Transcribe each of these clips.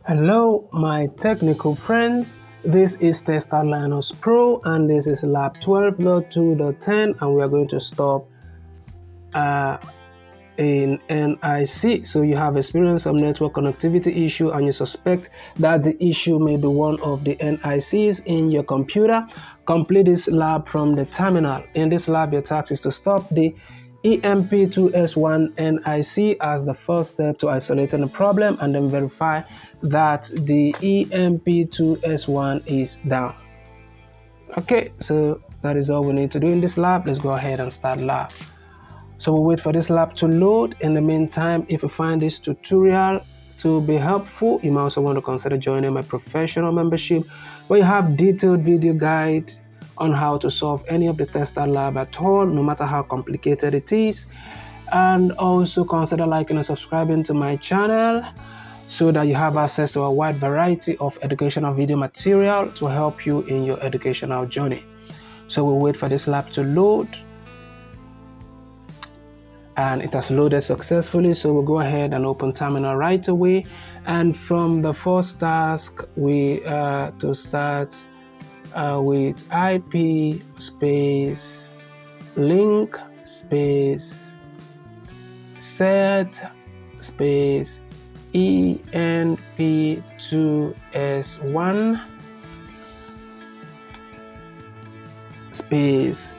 Hello, my technical friends. This is TestOut Linux Pro, and this is lab 12.2.10, and we are going to stop in NIC. So you have experienced some network connectivity issue, and you suspect that the issue may be one of the NICs in your computer. Complete this lab from the terminal. In this lab, your task is to stop the EMP2S1 NIC as the first step to isolating the problem, and then verify that the EMP2S1 is down. Okay, so that is all we need to do in this lab. Let's go ahead and start lab. So we'll wait for this lab to load. In the meantime, if you find this tutorial to be helpful, you might also want to consider joining my professional membership, where you have detailed video guide on how to solve any of the TestOut lab at all, no matter how complicated it is. And also consider liking and subscribing to my channel so that you have access to a wide variety of educational video material to help you in your educational journey. So we'll wait for this lab to load. And it has loaded successfully, so we'll go ahead and open terminal right away. And from the first task, we to start with IP space link space set space EMP2S1 space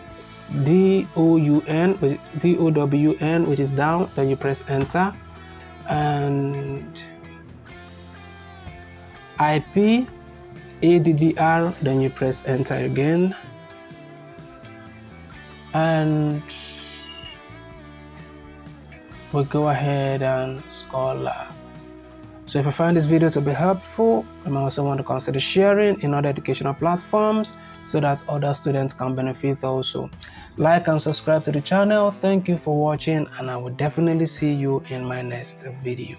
DOWN, which is down. Then you press enter, and IP ADDR, then you press enter again, and we'll go ahead and score lab. So if you find this video to be helpful, you might also want to consider sharing in other educational platforms so that other students can benefit also. Like and subscribe to the channel. Thank you for watching, and I will definitely see you in my next video.